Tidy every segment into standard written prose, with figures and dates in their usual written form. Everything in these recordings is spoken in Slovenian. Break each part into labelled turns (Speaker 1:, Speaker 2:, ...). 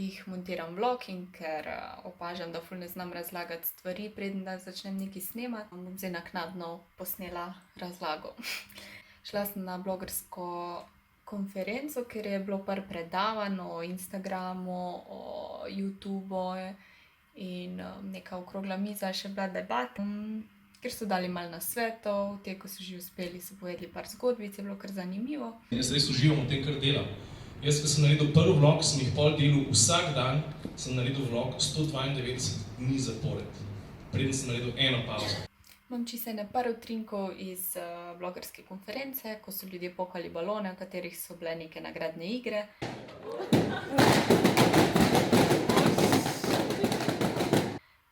Speaker 1: glih montiram vlog in ker opažam, da ful ne znam razlagati stvari, preden da začnem nekaj snemati, bom zdaj naknadno posnela razlago. Šla sem na blogersko konferenco, ker je bilo par predavanj o Instagramu, o YouTubu in neka okrogla miza, še bila debata, ker so dali malo nasvetov, te, ko so že uspeli, so povedali par zgodbic, je bilo kar zanimivo.
Speaker 2: Jaz res uživam v tem, kar delam. Jaz, ko sem naredil prvi vlog, sem jih pol delal vsak dan, sem naredil vlog 192 dni zapored, preden sem naredil eno pauzo.
Speaker 1: Imam čisto ene par utrinkov iz blogerske konference, ko so ljudje pokali balone, v katerih so bile neke nagradne igre.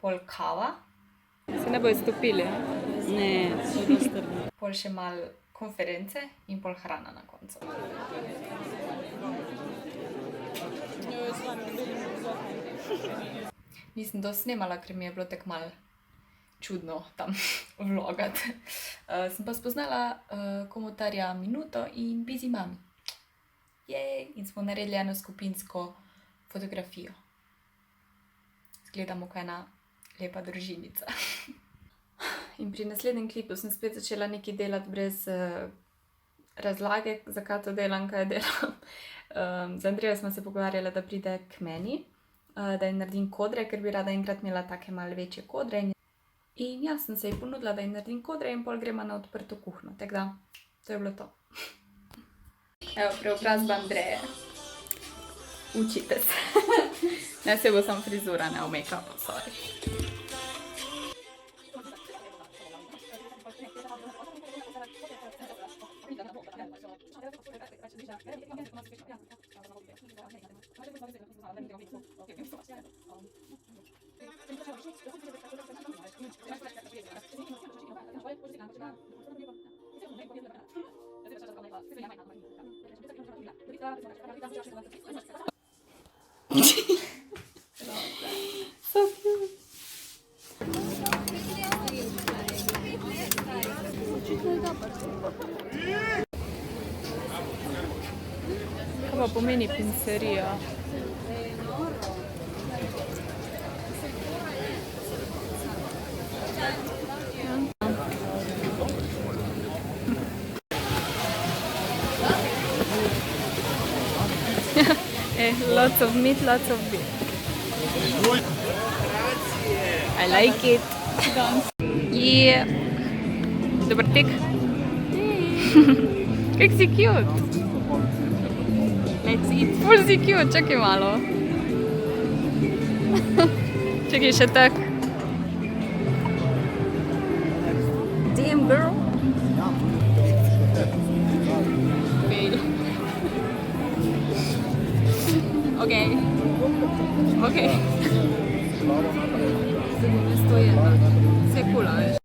Speaker 1: Pol kava. Se ne bojo stopili,
Speaker 3: Ne, so dostrni.
Speaker 1: Pol še malo konference in pol hrana na koncu. Nisem to snemala, ker mi je bilo tako malo čudno tam vlogati. Sem pa spoznala komotarja Minuto in Busy Mami. Jej! In smo naredili eno skupinsko fotografijo. Izgledamo kot ena lepa družinica. In pri naslednjem klipu sem spet začela nekaj delati brez razlage, zakaj to delam, kaj delam. Z Andrejo smo se pogovarjali, da pride k meni, da ji naredim kodre, ker bi rada enkrat imela take malo večje kodre. In jaz sem se ji ponudila, da ji naredim kodre in pol gremo na odprto kuhno. Tako da, to je bilo to. Evo, preobrazba Andreje. Učite se. Ne, se bo samo frizura, ne v make-upu, sorry. So cute. Kaj pa pomeni pincerija? Lots of meat, lots of beer. I like it. Yeah. Dober tek. Kak si cute. Let's eat. Ful si cute, čakaj malo. Čakaj še tak. Damn girl. Fail. Okay. Okay. Stoję. Vse kula, veš.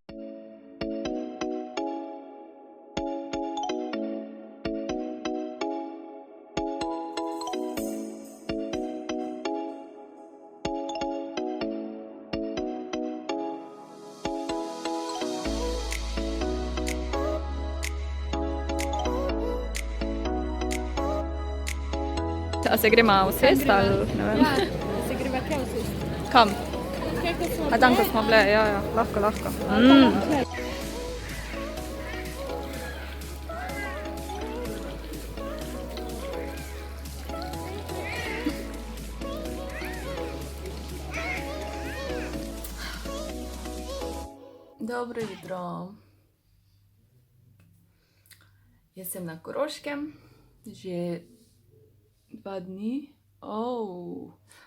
Speaker 1: A se gremo usesti ali ne vem?
Speaker 3: Ja, se greva kaj vsesti.
Speaker 1: Kam?
Speaker 3: Kaj, ko smo
Speaker 1: A tam, ko smo bile, ja, lahko. Dobro jutro. Jaz sem na Koroškem, že 2 dni.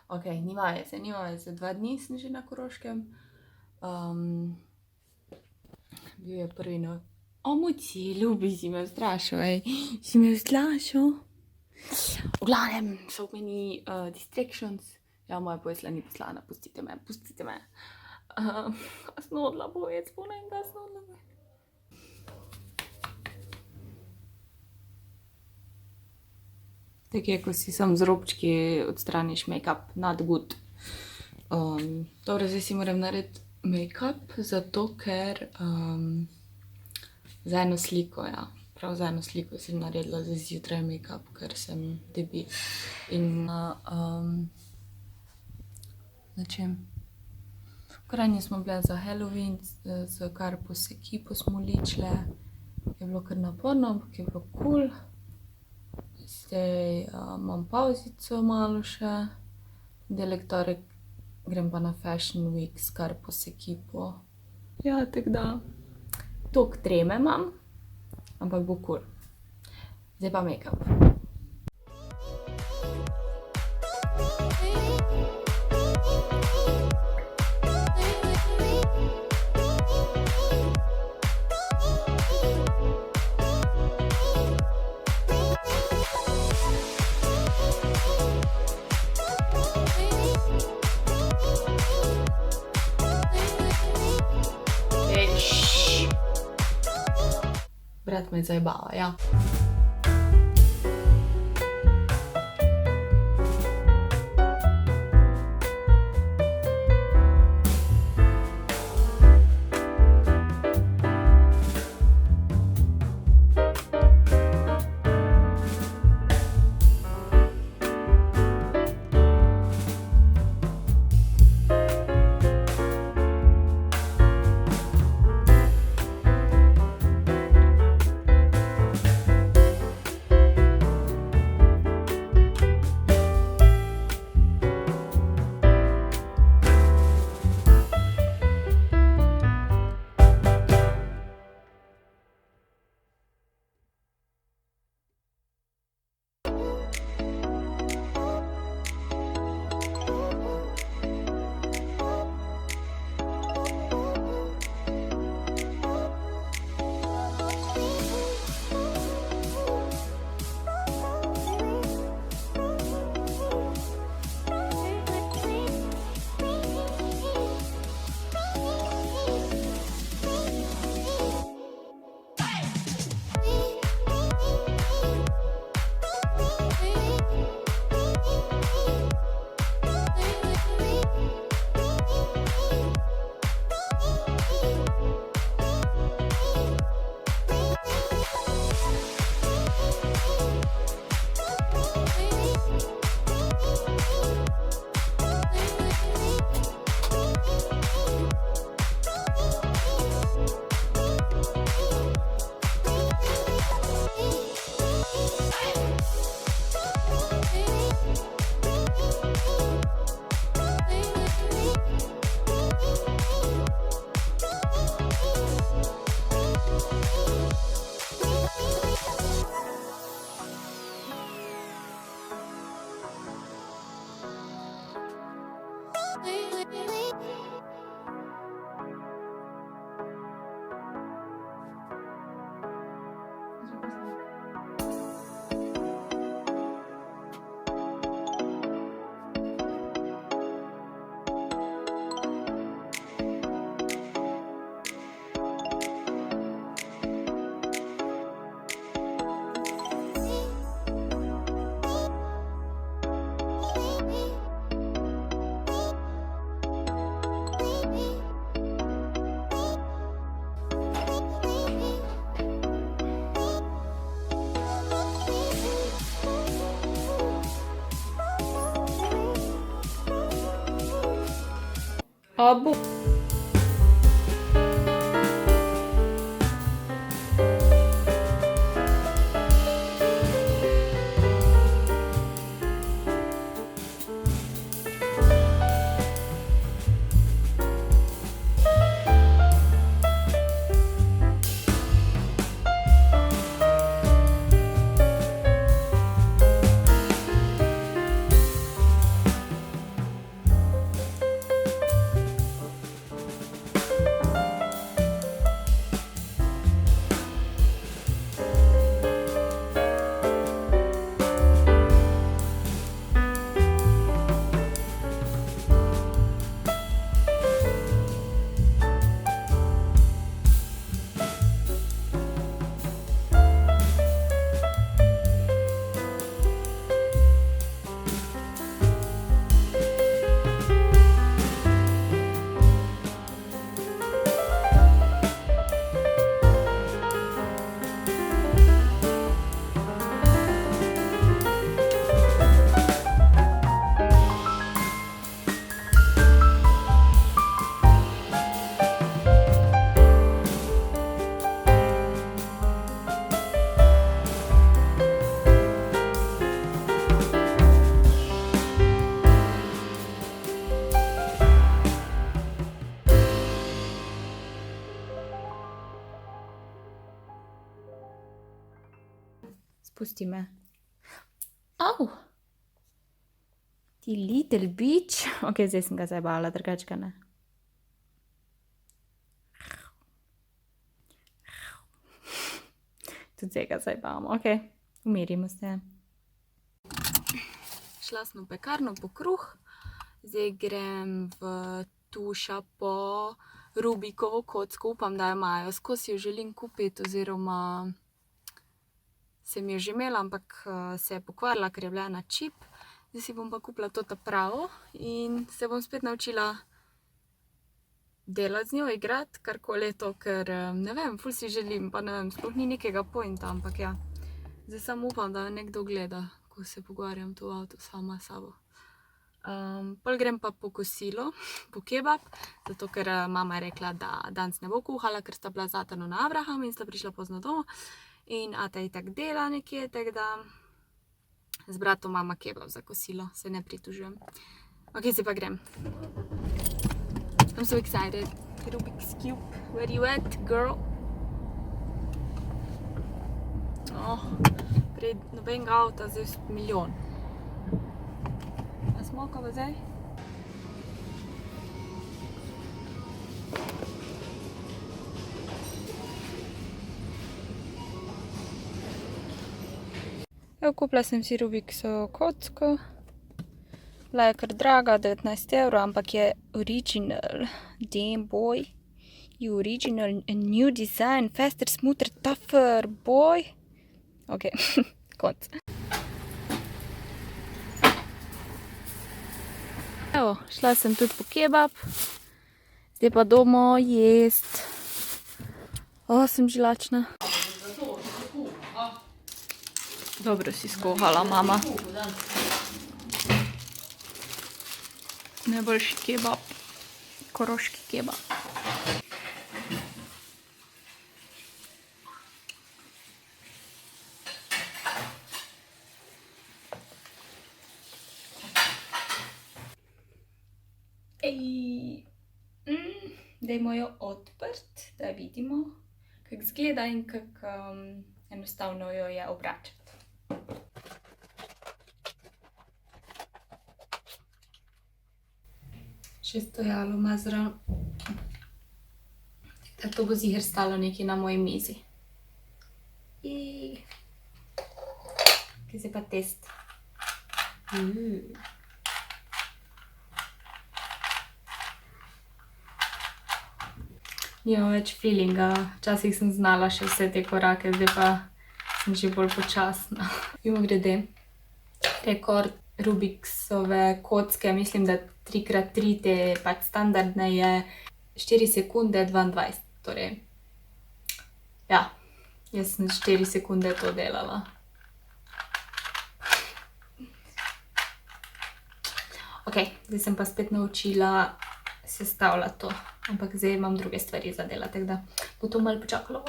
Speaker 1: Ok, nima veze, 2 dni sem že na Koroškem. Bil je prvi Muci, ljubi, si me ustrašil, si me ustrašil. V glavnem, so meni distractions. Ja, moja posla ni poslana, pustite me. Kasnodla povedz, kasnodla povedz. Tako je, ko si sam z robčki odstraniš make-up, not good. Dobro, zdaj si moram narediti make-up, zato ker za eno sliko, ja. Prav za eno sliko sem naredila za zjutraj make-up, ker sem debil. In Na čem? V Kranju smo bile za Halloween, z Karpus ekipo smo ličile. Je bilo kar naporno, ampak je bilo kul. Zdaj imam pavzico malo še. Ponedeljek, torek grem pa na Fashion Week s Karpus ekipo. Ja, tako da. Toliko treme imam, ampak bo kul. Zdaj pa make-up. Brat me zajebava, ja. Abu. pusti me. Au! Ti little bitch. Ok, zdaj sem ga zajebala, drugače ga ne. Tudi zdaj ga zajebamo, ok. Umirimo se. Šla sem v pekarno po kruh. Zdaj grem v Tuša po Rubikovo kocko. Upam, da jo imajo. Skozi jo želim kupiti, oziroma sem jo že imela, ampak se je pokvarila, ker je bila na čip. Zdaj si bom pa kupila to pravo in se bom spet naučila delati z njo, igrati, karkoli je to, ker ne vem, ful si želim, pa ne vem, sploh ni nekega pointa, ampak ja. Zdaj samo upam, da nekdo gleda, ko se pogovarjam tu v avtu sama s sabo. Pol grem pa po kosilo, po kebab, zato ker mama je rekla, da danes ne bo kuhala, ker sta bila z Atanom na Abraham in sta prišla pozno domov. In Ata itak dela nekje, tako da z bratom mama kebab za kosilo, se ne pritužujem. Ok, zdaj pa grem. I'm so excited. Rubik's Cube, where you at, girl? Oh, prej nobenega avta, zdaj milijon. A smo, ko pa zdaj? Evo, kupila sem si Rubiksovo kocko. Bila je kar draga, 19 €, ampak je original. Damn boy. You original, a new design, faster, smoother, tougher, boy. Ok, konc. Evo, šla sem tudi po kebab. Zdaj pa domov jest. Sem že lačna. Dobro si skuhala, mama. Najboljši kebab. Koroški kebab. Dajmo jo odprt, da vidimo, kako izgleda in kako enostavno jo je obračati. Še stojalo ima zraven. Tako to bo ziher stalo nekaj na moji mizi. Kaj zdaj pa test. Nimam več feelinga. Včasih sem znala še vse te korake, zdaj pa sem že bolj počasna. Mimogrede, rekord Rubiksove kocke, mislim, da 3x3 te pač standardne je 4 sekunde 22. Torej, ja, jaz sem 4 sekunde to delala. Ok, zdaj sem pa spet naučila sestavljati to, ampak zdaj imam druge stvari za delati, tako da bo to malo počakalo.